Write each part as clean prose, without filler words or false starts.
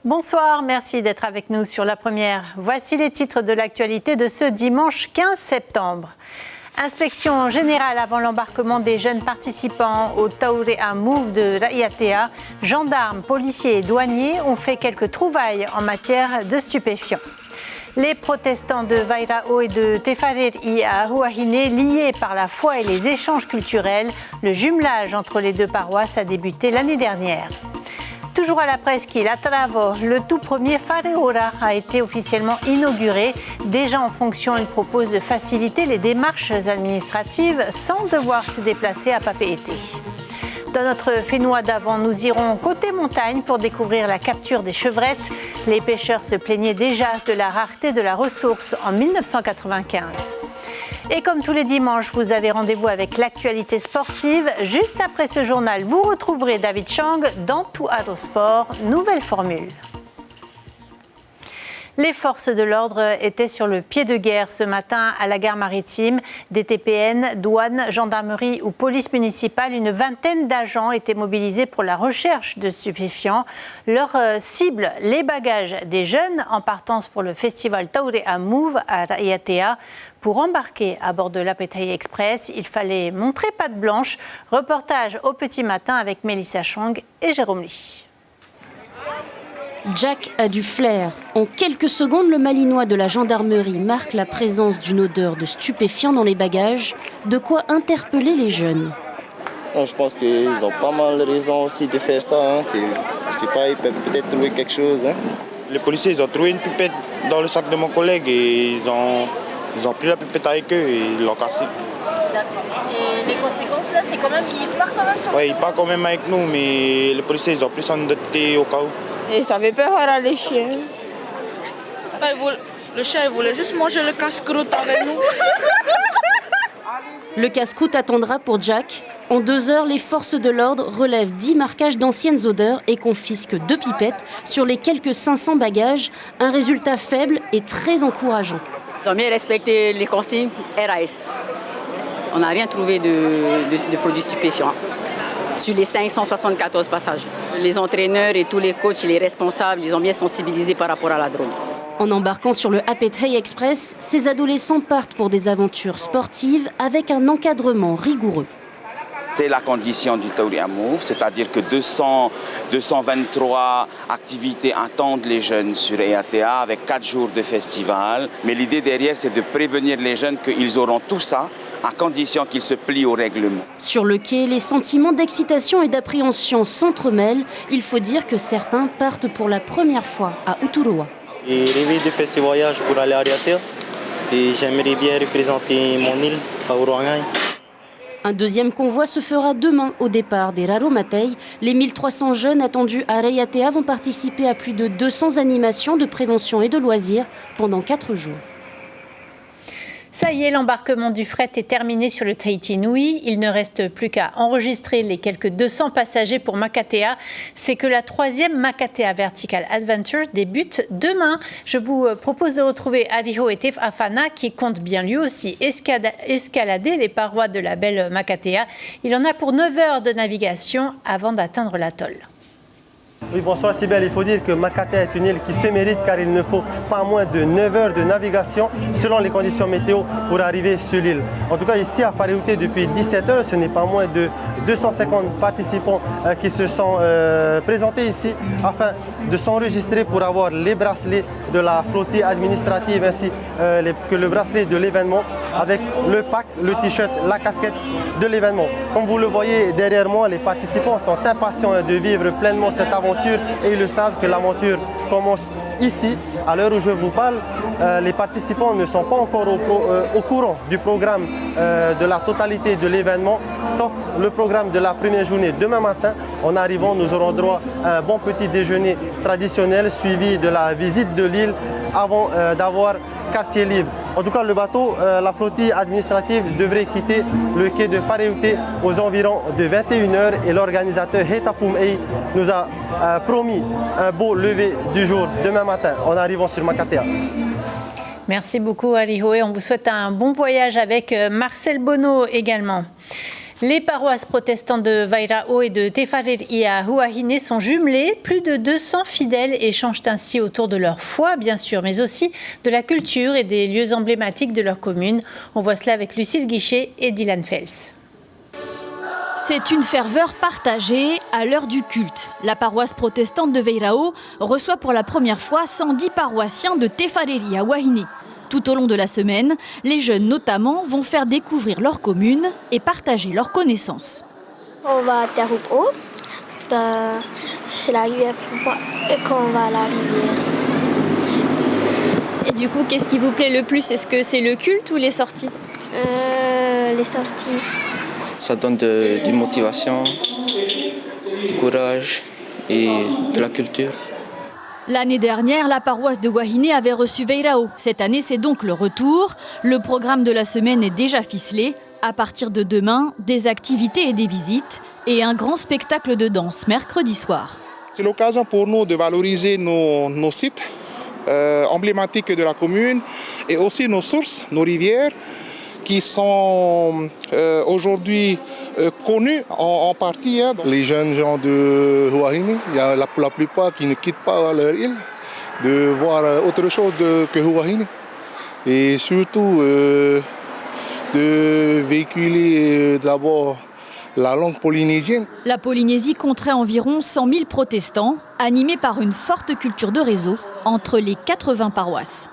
Bonsoir, merci d'être avec nous sur La Première. Voici les titres de l'actualité de ce dimanche 15 septembre. Inspection générale avant l'embarquement des jeunes participants au Taurea Move de Raiatea. Gendarmes, policiers et douaniers ont fait quelques trouvailles en matière de stupéfiants. Les protestants de Vairao et de Tefareri à Huahine, liés par la foi et les échanges culturels, le jumelage entre les deux paroisses a débuté l'année dernière. Toujours à la presqu'île, à Taravo, le tout premier Whareora a été officiellement inauguré. Déjà en fonction, il propose de faciliter les démarches administratives sans devoir se déplacer à Papeete. Dans notre Fénois d'avant, nous irons côté montagne pour découvrir la capture des chevrettes. Les pêcheurs se plaignaient déjà de la rareté de la ressource en 1995. Et comme tous les dimanches, vous avez rendez-vous avec l'actualité sportive. Juste après ce journal, vous retrouverez David Chang dans Tout Ado Sport, nouvelle formule. Les forces de l'ordre étaient sur le pied de guerre ce matin à la gare maritime. DTPN, douane, gendarmerie ou police municipale, une vingtaine d'agents étaient mobilisés pour la recherche de stupéfiants. Leur cible, les bagages des jeunes en partance pour le festival Taurea Move à Raiatea. Pour embarquer à bord de l'Apetei Express, il fallait montrer patte blanche. Reportage au petit matin avec Mélissa Chong et Jérôme Lee. Jack a du flair. En quelques secondes, le malinois de la gendarmerie marque la présence d'une odeur de stupéfiants dans les bagages, de quoi interpeller les jeunes. Je pense qu'ils ont pas mal raison aussi de faire ça. C'est pas, ils peuvent peut-être trouver quelque chose. Les policiers, ils ont trouvé une pipette dans le sac de mon collègue et ils ont pris la pipette avec eux et ils l'ont cassée. D'accord. Et les conséquences là, c'est quand même qu'ils partent quand même sur le... Oui, ils partent quand même avec nous, mais les policiers, ils ont pris son doté au cas où. Et ça fait peur à les chiens. Le chien, il voulait juste manger le casse-croûte avec nous. Le casse-croûte attendra pour Jack. En 2 heures, les forces de l'ordre relèvent 10 marquages d'anciennes odeurs et confisquent 2 pipettes sur les quelques 500 bagages. Un résultat faible et très encourageant. Ils ont bien respecté les consignes RAS. On n'a rien trouvé de produits stupéfiants sur les 574 passages. Les entraîneurs et tous les coachs et les responsables, ils ont bien sensibilisé par rapport à la drogue. En embarquant sur le Apetei Express, ces adolescents partent pour des aventures sportives avec un encadrement rigoureux. C'est la condition du Taurea Move, c'est-à-dire que 223 activités attendent les jeunes sur Raiatea avec 4 jours de festival. Mais l'idée derrière, c'est de prévenir les jeunes qu'ils auront tout ça à condition qu'ils se plient au règlement. Sur le quai, les sentiments d'excitation et d'appréhension s'entremêlent. Il faut dire que certains partent pour la première fois à Uturoa. J'ai rêvé de faire ce voyage pour aller à Raiatea et j'aimerais bien représenter mon île à Uruangai. Un deuxième convoi se fera demain au départ des Raromatei. Les 1300 jeunes attendus à Raiatea vont participer à plus de 200 animations de prévention et de loisirs pendant 4 jours. Ça y est, l'embarquement du fret est terminé sur le Tahiti Nui. Il ne reste plus qu'à enregistrer les quelques 200 passagers pour Makatea. C'est que la 3e Makatea Vertical Adventure débute demain. Je vous propose de retrouver Ariho et Tef Afana qui compte bien lui aussi escalader les parois de la belle Makatea. Il en a pour 9 heures de navigation avant d'atteindre l'atoll. Oui, bonsoir Sybelle. Il faut dire que Makatea est une île qui se mérite car il ne faut pas moins de 9 heures de navigation selon les conditions météo pour arriver sur l'île. En tout cas, ici à Whareute, depuis 17 heures, ce n'est pas moins de 250 participants qui se sont présentés ici afin de s'enregistrer pour avoir les bracelets de la flottille administrative ainsi que le bracelet de l'événement avec le pack, le t-shirt, la casquette de l'événement. Comme vous le voyez derrière moi, les participants sont impatients de vivre pleinement cette aventure et ils le savent que l'aventure commence ici. À l'heure où je vous parle, les participants ne sont pas encore au courant du programme de la totalité de l'événement, sauf le programme de la première journée. Demain matin, en arrivant, nous aurons droit à un bon petit déjeuner traditionnel suivi de la visite de l'île avant d'avoir quartier libre. En tout cas, le bateau, la flottille administrative devrait quitter le quai de Whareute aux environs de 21h et l'organisateur Hetapumei nous a promis un beau lever du jour demain matin en arrivant sur Makatea. Merci beaucoup Ariho et on vous souhaite un bon voyage avec Marcel Bonneau également. Les paroisses protestantes de Vairao et de Tefareria à Huahine sont jumelées. Plus de 200 fidèles échangent ainsi autour de leur foi, bien sûr, mais aussi de la culture et des lieux emblématiques de leur commune. On voit cela avec Lucille Guichet et Dylan Fels. C'est une ferveur partagée à l'heure du culte. La paroisse protestante de Vairao reçoit pour la première fois 110 paroissiens de Tefareria à Huahine. Tout au long de la semaine, les jeunes notamment vont faire découvrir leur commune et partager leurs connaissances. On va à Terupo, c'est la rivière et quand on va à la rivière. Et du coup, qu'est-ce qui vous plaît le plus? Est-ce que c'est le culte ou les sorties? Les sorties. Ça donne de motivation, du courage et de la culture. L'année dernière, la paroisse de Huahine avait reçu Vairao. Cette année, c'est donc le retour. Le programme de la semaine est déjà ficelé. À partir de demain, des activités et des visites et un grand spectacle de danse mercredi soir. C'est l'occasion pour nous de valoriser nos sites emblématiques de la commune et aussi nos sources, nos rivières qui sont aujourd'hui connus en partie. Les jeunes gens de Huahine, il y a la plupart qui ne quittent pas leur île, de voir autre chose que Huahine. Et surtout de véhiculer d'abord la langue polynésienne. La Polynésie compterait environ 100 000 protestants, animés par une forte culture de réseau entre les 80 paroisses.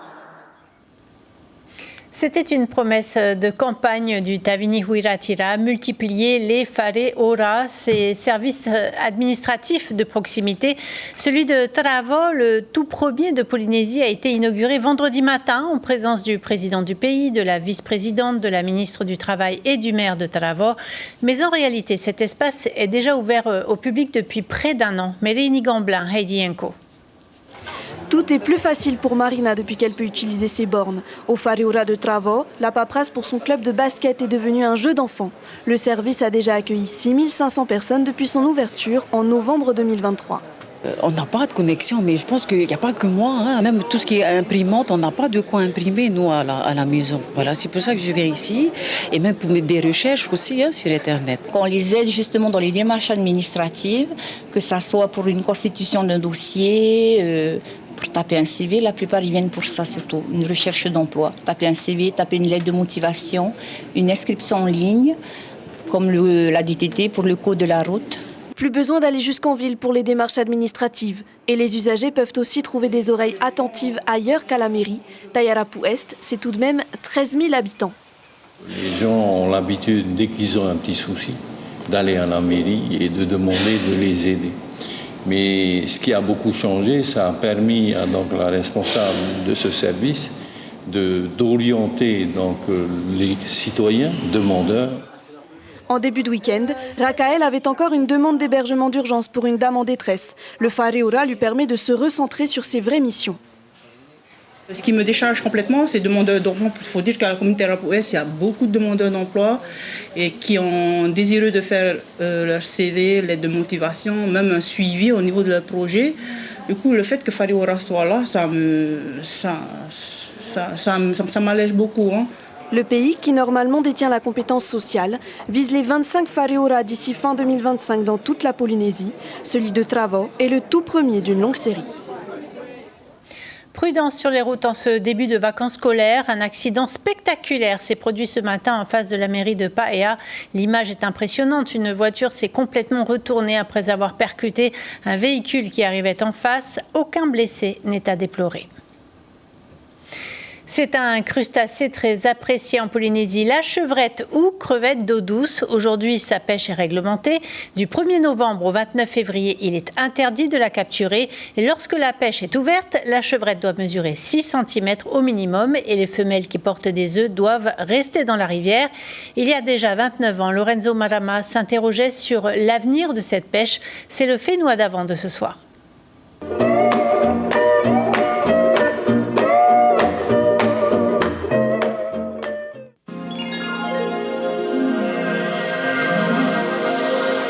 C'était une promesse de campagne du Tavini Huiratira, multiplier les Whare Ora, ces services administratifs de proximité. Celui de Tarawa, le tout premier de Polynésie, a été inauguré vendredi matin en présence du président du pays, de la vice-présidente, de la ministre du Travail et du maire de Tarawa. Mais en réalité, cet espace est déjà ouvert au public depuis près d'un an. Mérini Gamblin, Heidi Enko. Tout est plus facile pour Marina depuis qu'elle peut utiliser ses bornes. Au Whare Ora de Tarawa, la paperasse pour son club de basket est devenue un jeu d'enfant. Le service a déjà accueilli 6500 personnes depuis son ouverture en novembre 2023. On n'a pas de connexion, mais je pense qu'il n'y a pas que moi. Même tout ce qui est imprimante, on n'a pas de quoi imprimer, nous, à la maison. Voilà, c'est pour ça que je viens ici. Et même pour mettre des recherches aussi sur Internet. On les aide justement dans les démarches administratives, que ce soit pour une constitution d'un dossier, pour taper un CV. La plupart, ils viennent pour ça surtout, une recherche d'emploi. Taper un CV, taper une lettre de motivation, une inscription en ligne, comme la DTT pour le code de la route. Plus besoin d'aller jusqu'en ville pour les démarches administratives. Et les usagers peuvent aussi trouver des oreilles attentives ailleurs qu'à la mairie. Tayarapu Est, c'est tout de même 13 000 habitants. Les gens ont l'habitude, dès qu'ils ont un petit souci, d'aller à la mairie et de demander de les aider. Mais ce qui a beaucoup changé, ça a permis à donc, la responsable de ce service d'orienter donc, les citoyens demandeurs. En début de week-end, Rakael avait encore une demande d'hébergement d'urgence pour une dame en détresse. Le Whare Ora lui permet de se recentrer sur ses vraies missions. Ce qui me décharge complètement, c'est demandeurs d'emploi. Il faut dire qu'à la communauté Tarawa, il y a beaucoup de demandeurs d'emploi et qui ont désireux de faire leur CV, lettre de motivation, même un suivi au niveau de leur projet. Du coup, le fait que Whare Ora soit là, ça m'allège beaucoup. Le pays, qui normalement détient la compétence sociale, vise les 25 Whare Ora d'ici fin 2025 dans toute la Polynésie. Celui de Tarawa est le tout premier d'une longue série. Prudence sur les routes en ce début de vacances scolaires. Un accident spectaculaire s'est produit ce matin en face de la mairie de Paea. L'image est impressionnante. Une voiture s'est complètement retournée après avoir percuté un véhicule qui arrivait en face. Aucun blessé n'est à déplorer. C'est un crustacé très apprécié en Polynésie, la chevrette ou crevette d'eau douce. Aujourd'hui, sa pêche est réglementée. Du 1er novembre au 29 février, il est interdit de la capturer. Et lorsque la pêche est ouverte, la chevrette doit mesurer 6 cm au minimum et les femelles qui portent des œufs doivent rester dans la rivière. Il y a déjà 29 ans, Lorenzo Marama s'interrogeait sur l'avenir de cette pêche. C'est le Fénois d'avant de ce soir.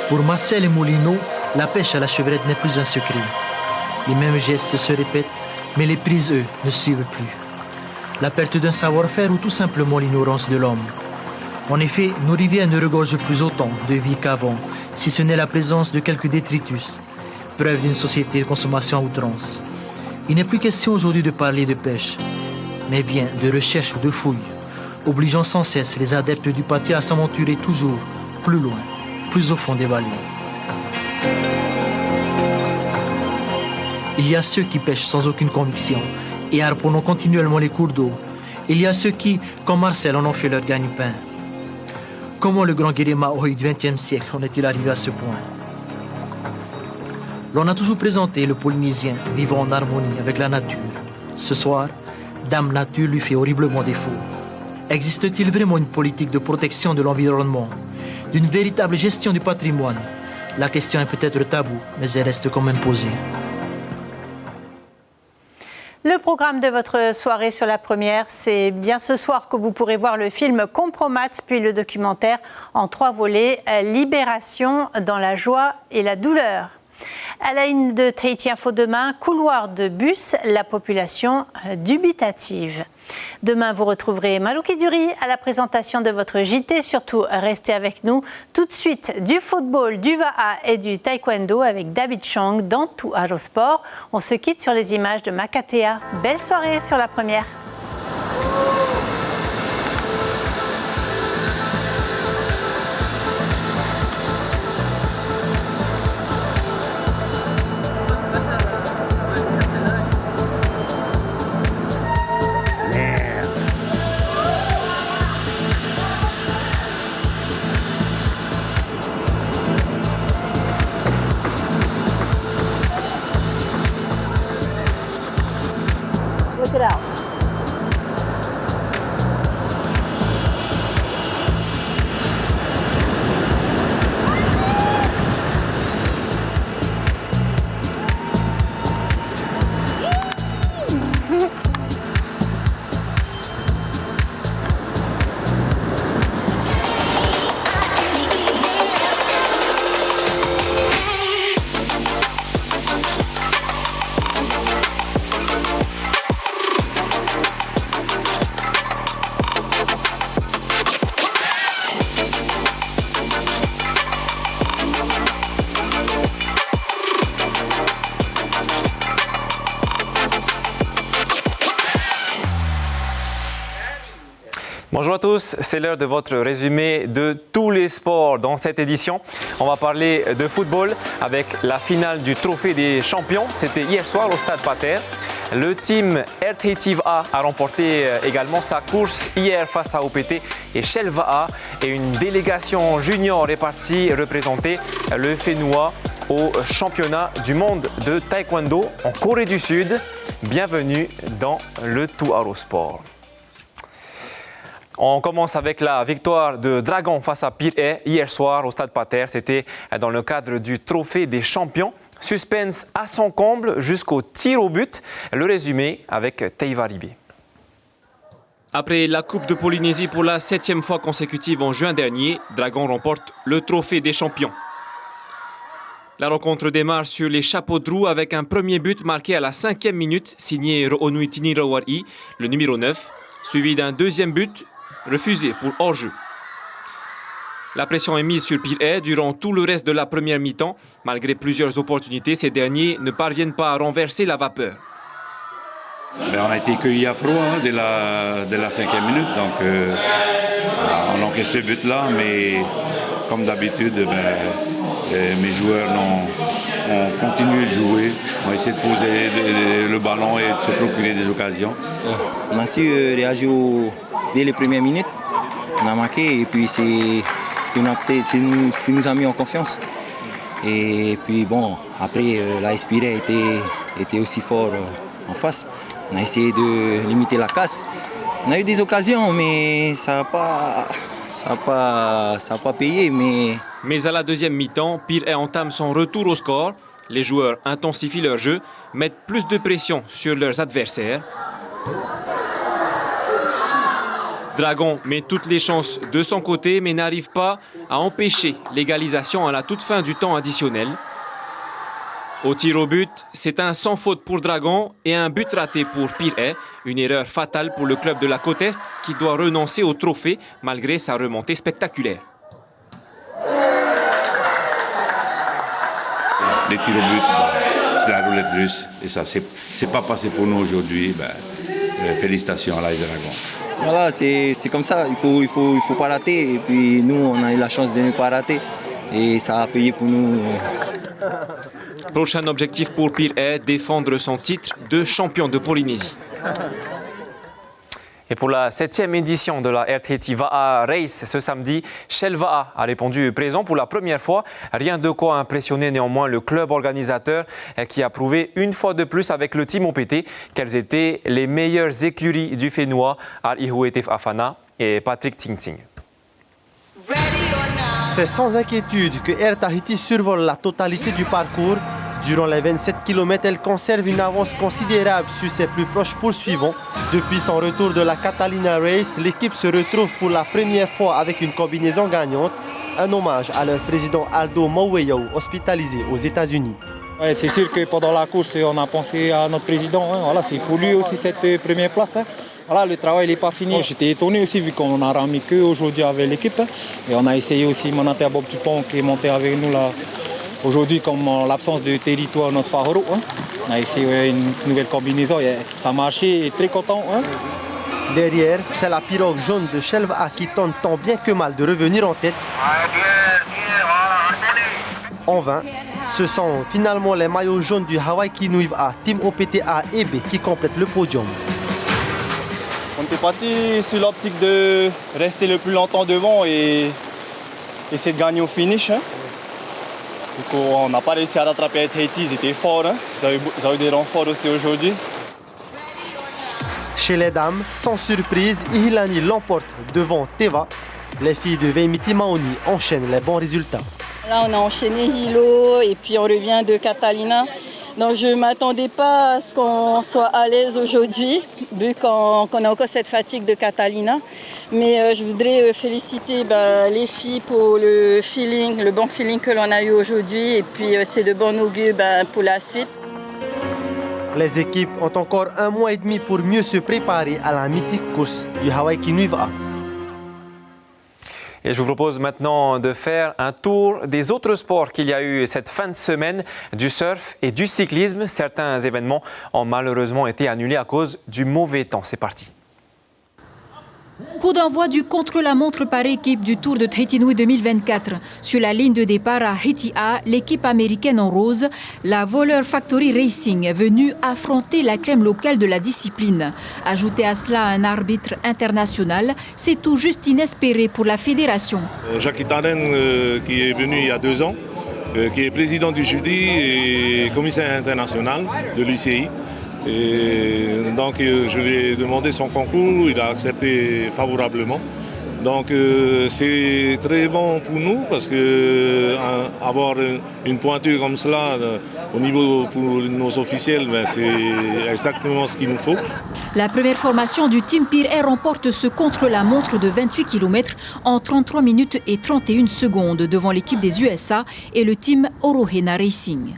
Pour Marcel et Moulineau, la pêche à la chevrette n'est plus un secret. Les mêmes gestes se répètent, mais les prises, eux, ne suivent plus. La perte d'un savoir-faire ou tout simplement l'ignorance de l'homme. En effet, nos rivières ne regorgent plus autant de vie qu'avant, si ce n'est la présence de quelques détritus, preuve d'une société de consommation à outrance. Il n'est plus question aujourd'hui de parler de pêche, mais bien de recherche ou de fouille, obligeant sans cesse les adeptes du patia à s'aventurer toujours plus loin, plus au fond des vallées. Il y a ceux qui pêchent sans aucune conviction et harponnant continuellement les cours d'eau. Il y a ceux qui, comme Marcel, en ont fait leur gagne-pain. Comment le grand guerrier Maori du XXe siècle en est-il arrivé à ce point? L'on a toujours présenté le Polynésien vivant en harmonie avec la nature. Ce soir, Dame Nature lui fait horriblement défaut. Existe-t-il vraiment une politique de protection de l'environnement, d'une véritable gestion du patrimoine? La question est peut-être taboue, mais elle reste quand même posée. Le programme de votre soirée sur la première, c'est bien ce soir que vous pourrez voir le film Compromat, puis le documentaire en 3 volets, Libération dans la joie et la douleur. À la une de Tahiti Info demain, couloir de bus, la population dubitative. Demain, vous retrouverez Malouki Duri à la présentation de votre JT. Surtout, restez avec nous. Tout de suite, du football, du Va'a et du taekwondo avec David Chang dans Tout Arosport. On se quitte sur les images de Makatea. Belle soirée sur la première. Look it out. Bonjour à tous, c'est l'heure de votre résumé de tous les sports dans cette édition. On va parler de football avec la finale du Trophée des Champions. C'était hier soir au Stade Pater. Le team Air Tahiti Va'a a remporté également sa course hier face à OPT et Shell Va'a, et une délégation junior est partie représenter le Whenua au championnat du monde de taekwondo en Corée du Sud. Bienvenue dans le Tout Arosport. On commence avec la victoire de Dragon face à Pir'e hier soir au Stade Pater. C'était dans le cadre du Trophée des Champions. Suspense à son comble jusqu'au tir au but. Le résumé avec Teiva Ribe. Après la Coupe de Polynésie pour la 7e fois consécutive en juin dernier, Dragon remporte le Trophée des Champions. La rencontre démarre sur les chapeaux de roue avec un premier but marqué à la 5e minute, signé Ro'onuitini Rawari, le numéro 9, suivi d'un deuxième but refusé pour hors-jeu. La pression est mise sur Pir'e durant tout le reste de la première mi-temps. Malgré plusieurs opportunités, ces derniers ne parviennent pas à renverser la vapeur. On a été cueillis à froid dès la 5e minute, donc on encaisse ce but-là, mais comme d'habitude, mes joueurs ont continué de jouer, ont essayé de poser le ballon et de se procurer des occasions. On a su réagir dès les premières minutes, on a marqué et puis c'est ce qui nous a mis en confiance. Et puis bon, après l'AS Pir'e était aussi fort en face. On a essayé de limiter la casse. On a eu des occasions, mais ça n'a pas payé. Mais à la deuxième mi-temps, Pir'e entame son retour au score. Les joueurs intensifient leur jeu, mettent plus de pression sur leurs adversaires. Dragon met toutes les chances de son côté, mais n'arrive pas à empêcher l'égalisation à la toute fin du temps additionnel. Au tir au but, c'est un sans faute pour Dragon et un but raté pour Pirée. Une erreur fatale pour le club de la Côte Est qui doit renoncer au trophée malgré sa remontée spectaculaire. Les tirs au but, c'est la roulette russe et ça, c'est pas passé pour nous aujourd'hui. Félicitations à l'AS Dragon. Voilà, c'est comme ça, il faut pas rater. Et puis nous, on a eu la chance de ne pas rater. Et ça a payé pour nous. Prochain objectif pour Pirée, défendre son titre de champion de Polynésie. Et pour la 7e édition de la RTT Va'a Race ce samedi, Shell Va'a a répondu présent pour la première fois. Rien de quoi impressionner néanmoins le club organisateur qui a prouvé une fois de plus avec le team OPT qu'elles étaient les meilleures écuries du Fénois, Al-Ihuetef Afana et Patrick Ting-Ting. C'est sans inquiétude que Air Tahiti survole la totalité du parcours. Durant les 27 km, elle conserve une avance considérable sur ses plus proches poursuivants. Depuis son retour de la Catalina Race, l'équipe se retrouve pour la première fois avec une combinaison gagnante. Un hommage à leur président Aldo Maueyao, hospitalisé aux États-Unis. Ouais, c'est sûr que pendant la course, on a pensé à notre président. Voilà, c'est pour lui aussi cette première place. Voilà, le travail n'est pas fini. J'étais étonné aussi vu qu'on a ramené qu'aujourd'hui avec l'équipe. Et on a essayé aussi Manatea Bob Dupont qui est monté avec nous là. Aujourd'hui, comme en l'absence de territoire, notre Fahoro, on a essayé une nouvelle combinaison et ça a marché, très content. Derrière, c'est la pirogue jaune de Shell Va'a qui tente tant bien que mal de revenir en tête. En vain, ce sont finalement les maillots jaunes du Hawaii Kinui Va'a, Team OPT A et B qui complètent le podium. On était parti sur l'optique de rester le plus longtemps devant et essayer de gagner au finish. Du coup, on n'a pas réussi à rattraper Tahiti, ils étaient forts. Ils ont eu des renforts aussi aujourd'hui. Chez les dames, sans surprise, Ihilani l'emporte devant Teva. Les filles de Veimiti Maoni enchaînent les bons résultats. Là, on a enchaîné Hilo et puis on revient de Catalina. Donc je ne m'attendais pas à ce qu'on soit à l'aise aujourd'hui, vu qu'on a encore cette fatigue de Catalina. Mais je voudrais féliciter les filles pour le feeling, le bon feeling que l'on a eu aujourd'hui. Et puis c'est de bon augure pour la suite. Les équipes ont encore 1 mois et demi pour mieux se préparer à la mythique course du Hawaii Kinui Va'a. Et je vous propose maintenant de faire un tour des autres sports qu'il y a eu cette fin de semaine, du surf et du cyclisme. Certains événements ont malheureusement été annulés à cause du mauvais temps. C'est parti. Coup d'envoi du contre-la-montre par équipe du Tour de Tahiti Nui 2024. Sur la ligne de départ à Haiti A, l'équipe américaine en rose, la Voleur Factory Racing, est venue affronter la crème locale de la discipline. Ajouter à cela un arbitre international, c'est tout juste inespéré pour la fédération. Jacques Itaren, qui est venu il y a 2 ans, qui est président du jury et commissaire international de l'UCI. Et donc je lui ai demandé son concours, il a accepté favorablement. Donc c'est très bon pour nous parce que avoir une pointure comme cela au niveau pour nos officiels, c'est exactement ce qu'il nous faut. La première formation du Team Pirée remporte ce contre-la-montre de 28 km en 33 minutes et 31 secondes devant l'équipe des USA et le Team Orohena Racing.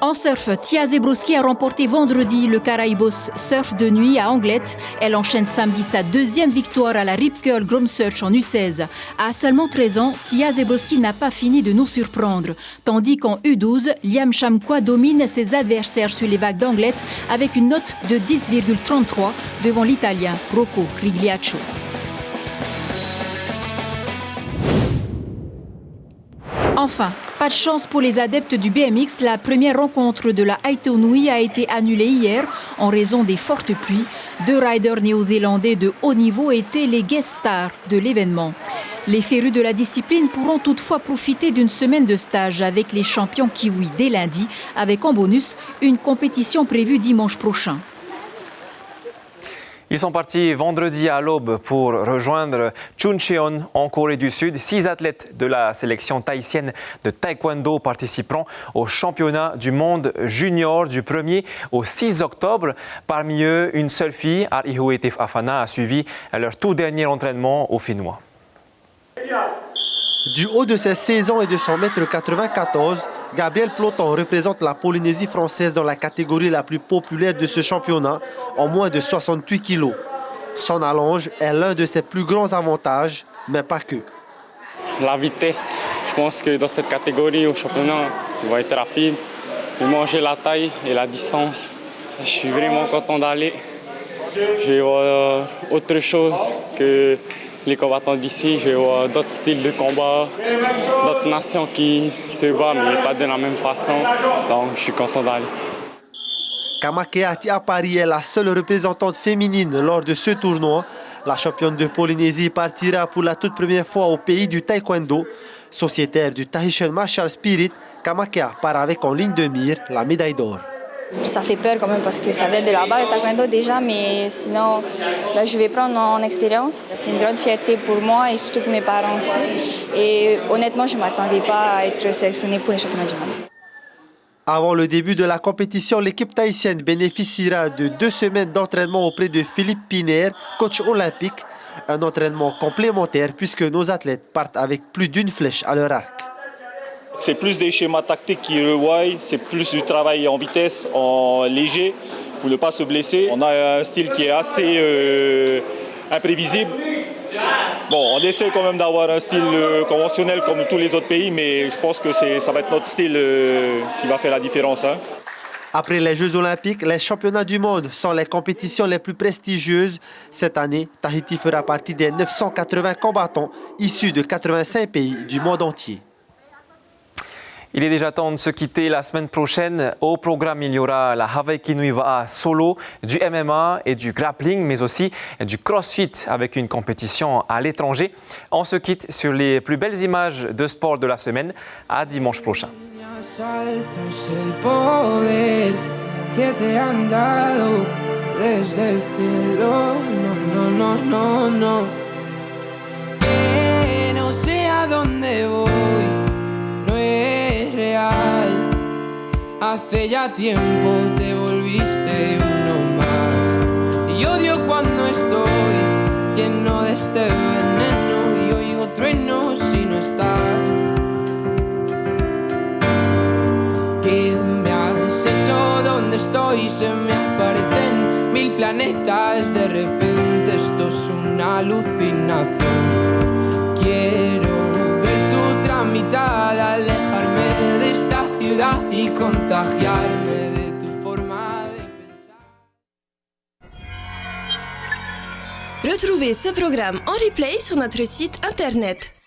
En surf, Tia Zebrowski a remporté vendredi le Caraïbos Surf de nuit à Anglette. Elle enchaîne samedi sa 2e victoire à la Rip Curl Grom Search en U16. À seulement 13 ans, Tia Zebrowski n'a pas fini de nous surprendre. Tandis qu'en U12, Liam Chamkwa domine ses adversaires sur les vagues d'Anglette avec une note de 10,33 devant l'Italien Rocco Rigliaccio. Enfin, pas de chance pour les adeptes du BMX. La première rencontre de la Haito Nui a été annulée hier en raison des fortes pluies. 2 riders néo-zélandais de haut niveau étaient les guest stars de l'événement. Les férus de la discipline pourront toutefois profiter d'une semaine de stage avec les champions kiwis dès lundi, avec en bonus une compétition prévue dimanche prochain. Ils sont partis vendredi à l'aube pour rejoindre Chuncheon en Corée du Sud. 6 athlètes de la sélection tahitienne de taekwondo participeront au championnat du monde junior du 1er au 6 octobre. Parmi eux, une seule fille, Al-Ihuetef Afana, a suivi leur tout dernier entraînement au Fénois. Du haut de ses 16 ans et de son mètre 94, Gabriel Ploton représente la Polynésie française dans la catégorie la plus populaire de ce championnat, en moins de 68 kilos. Son allonge est l'un de ses plus grands avantages, mais pas que. La vitesse, je pense que dans cette catégorie au championnat, il va être rapide. Il manger la taille et la distance. Je suis vraiment content d'aller. Je vais voir autre chose que les combattants d'ici. Je vais voir d'autres styles de combat, d'autres nations qui se battent, mais pas de la même façon. Donc je suis content d'aller. Kamakea Tiapari est la seule représentante féminine lors de ce tournoi. La championne de Polynésie partira pour la toute première fois au pays du taekwondo. Sociétaire du Tahitian Martial Spirit, Kamakea part avec en ligne de mire la médaille d'or. Ça fait peur quand même parce que ça vient de là-bas, le taekwondo déjà, mais sinon, là, je vais prendre en expérience. C'est une grande fierté pour moi et surtout pour mes parents aussi. Et honnêtement, je ne m'attendais pas à être sélectionnée pour les championnats du monde. Avant le début de la compétition, l'équipe tahitienne bénéficiera de 2 semaines d'entraînement auprès de Philippe Piner, coach olympique. Un entraînement complémentaire puisque nos athlètes partent avec plus d'une flèche à leur arc. C'est plus des schémas tactiques qui revoient, c'est plus du travail en vitesse, en léger, pour ne pas se blesser. On a un style qui est assez imprévisible. Bon, on essaie quand même d'avoir un style conventionnel comme tous les autres pays, mais je pense que ça va être notre style qui va faire la différence. Hein. Après les Jeux Olympiques, les championnats du monde sont les compétitions les plus prestigieuses. Cette année, Tahiti fera partie des 980 combattants issus de 85 pays du monde entier. Il est déjà temps de se quitter. La semaine prochaine, au programme, il y aura la Hawaii Kinui Va'a solo, du MMA et du grappling, mais aussi du crossfit avec une compétition à l'étranger. On se quitte sur les plus belles images de sport de la semaine. À dimanche prochain. Hace ya tiempo te volviste uno más. Y odio cuando estoy lleno de este veneno y oigo truenos si no estás. ¿Qué me has hecho? ¿Dónde estoy? Se me aparecen 1000 planetas. De repente esto es una alucinación. Quiero ver tu tramitada, alejarme de esta ciudad y contagiarme de tu forma de pensar. Retrouvez ce programme en replay sur notre site internet.